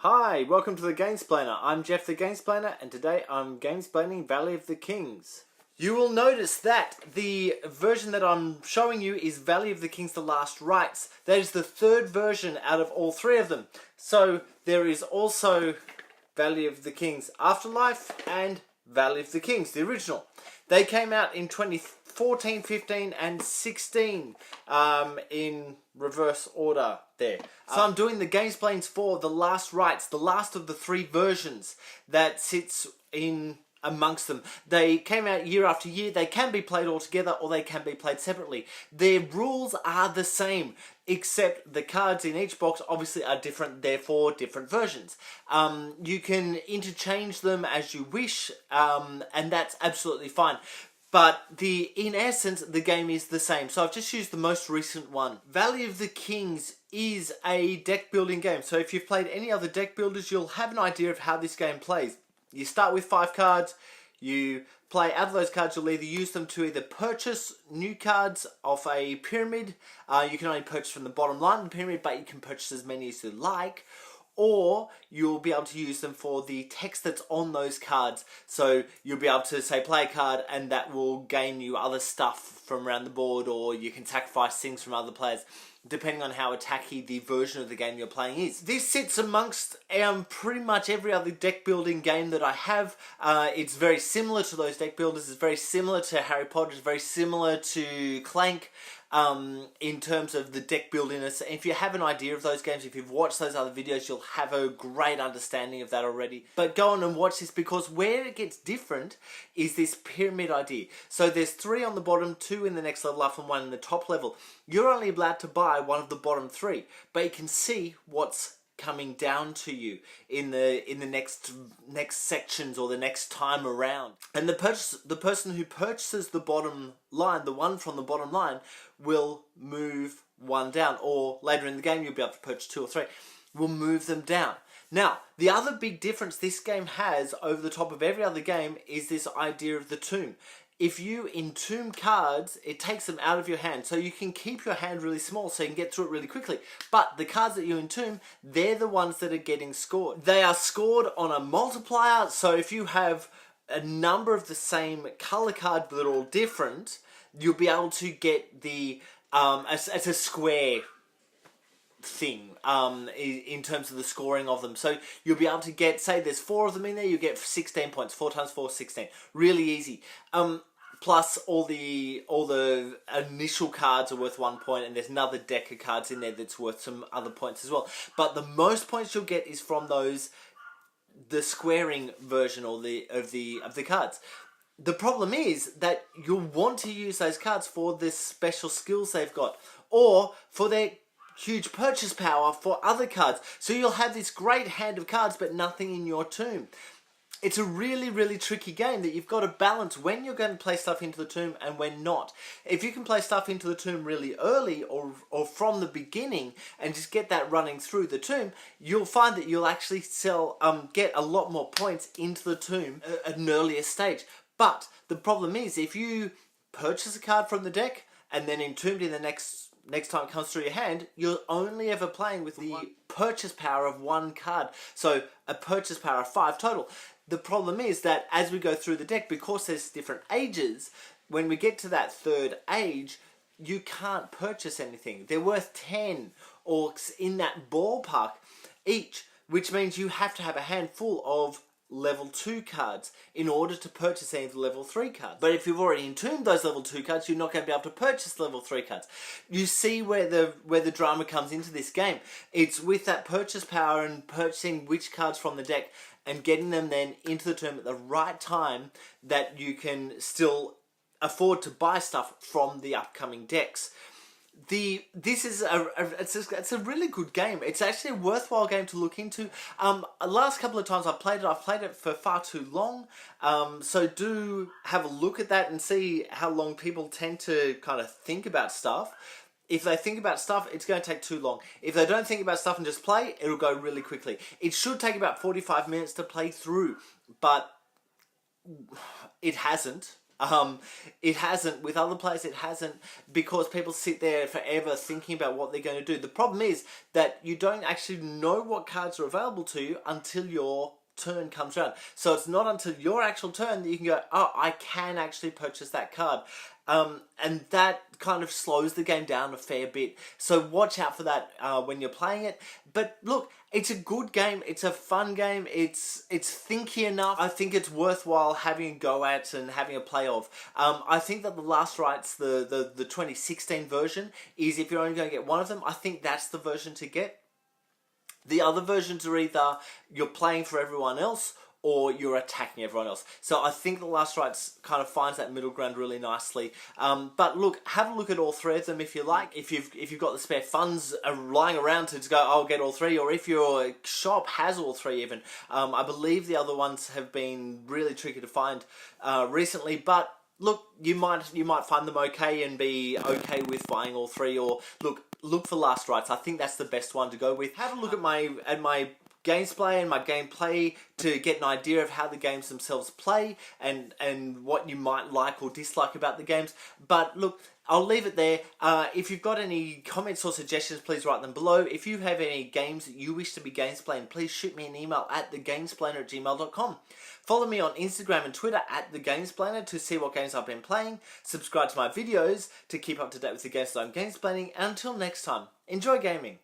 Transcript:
Hi, welcome to the Gamesplainer. I'm Jeff the Gamesplainer, and today I'm Gamesplaining Valley of the Kings. You will notice that the version that I'm showing you is Valley of the Kings The Last Rites. That is the third version out of all three of them. So there is also Valley of the Kings Afterlife and Valley of the Kings, the original. They came out in 2014, 15 and 16 in reverse order there. So I'm doing the Gamesplained for The Last Rites, the last of the three versions that sits in amongst them. They came out year after year. They can be played all together or they can be played separately. Their rules are the same, except the cards in each box obviously are different, therefore different versions. You can interchange them as you wish, and that's absolutely fine. But in essence, the game is the same. So I've just used the most recent one. Valley of the Kings is a deck building game. So if you've played any other deck builders, you'll have an idea of how this game plays. You start with 5 cards. You play out of those cards. You'll either use them to either purchase new cards off a pyramid. You can only purchase from the bottom line of the pyramid, but you can purchase as many as you like. Or you'll be able to use them for the text that's on those cards. So you'll be able to, say, play a card and that will gain you other stuff from around the board, or you can sacrifice things from other players, depending on how attacky the version of the game you're playing is. This sits amongst pretty much every other deck building game that I have. It's very similar to those deck builders. It's very similar to Harry Potter. It's very similar to Clank. In terms of the deck buildiness. If you have an idea of those games, if you've watched those other videos, you'll have a great understanding of that already. But go on and watch this, because where it gets different is this pyramid idea. So there's 3 on the bottom, 2 in the next level up, and 1 in the top level. You're only allowed to buy one of the bottom 3, but you can see what's coming down to you in the next sections or the next time around. And the person who purchases the bottom line, the one from the bottom line, will move 1 down, or later in the game you'll be able to purchase 2 or 3, will move them down. Now, the other big difference this game has over the top of every other game is this idea of the tomb. If you entomb cards, it takes them out of your hand. So you can keep your hand really small so you can get through it really quickly. But the cards that you entomb, they're the ones that are getting scored. They are scored on a multiplier. So if you have a number of the same color cards that are all different, you'll be able to get the, as a square thing in terms of the scoring of them. So you'll be able to get, say there's 4 of them in there, you get 16 points. 4 times 4 is 16. Really easy. Plus all the initial cards are worth 1 point, and there's another deck of cards in there that's worth some other points as well. But the most points you'll get is from the squaring version or of the cards. The problem is that you'll want to use those cards for the special skills they've got, or for their huge purchase power for other cards. So you'll have this great hand of cards but nothing in your tomb. It's a really, really tricky game that you've got to balance when you're going to play stuff into the tomb and when not. If you can play stuff into the tomb really early or from the beginning and just get that running through the tomb, you'll find that you'll actually get a lot more points into the tomb at an earlier stage. But the problem is, if you purchase a card from the deck and then entomb it in the next time it comes through your hand, you're only ever playing with the purchase power of 1 card. So a purchase power of 5 total. The problem is that as we go through the deck, because there's different ages, when we get to that 3rd age, you can't purchase anything. They're worth 10 or in that ballpark each, which means you have to have a handful of level 2 cards in order to purchase any of the level 3 cards. But if you've already entombed those level 2 cards, you're not going to be able to purchase level 3 cards. You see where the drama comes into this game. It's with that purchase power and purchasing which cards from the deck and getting them then into the tomb at the right time that you can still afford to buy stuff from the upcoming decks. This is it's a really good game. It's actually a worthwhile game to look into. Last couple of times I've played it for far too long. So do have a look at that and see how long people tend to kind of think about stuff. If they think about stuff, it's going to take too long. If they don't think about stuff and just play, it'll go really quickly. It should take about 45 minutes to play through, but it hasn't. It hasn't. With other players, it hasn't, because people sit there forever thinking about what they're going to do. The problem is that you don't actually know what cards are available to you until your turn comes around. So it's not until your actual turn that you can go, oh, I can actually purchase that card. And that kind of slows the game down a fair bit. So watch out for that when you're playing it. But look, it's a good game. It's a fun game. It's thinky enough. I think it's worthwhile having a go at and having a play of. I think that the Last Rites, the 2016 version, is, if you're only going to get one of them, I think that's the version to get. The other versions are either you're playing for everyone else or you're attacking everyone else. So I think the Last Rites kind of finds that middle ground really nicely. But look, have a look at all three of them if you like. If you've got the spare funds lying around to go, I'll get all three. Or if your shop has all three even. I believe the other ones have been really tricky to find recently. But look, you might find them okay and be okay with buying all three. Or look for Last Rites. I think that's the best one to go with. Have a look at my gameplay and my gameplay to get an idea of how the games themselves play and what you might like or dislike about the games. But look, I'll leave it there. If you've got any comments or suggestions, please write them below. If you have any games that you wish to be Gamesplaned, please shoot me an email at thegamesplainer@gmail.com. Follow me on Instagram and Twitter at thegamesplainer to see what games I've been playing. Subscribe to my videos to keep up to date with the games that I'm gamesplaining. And until next time, enjoy gaming.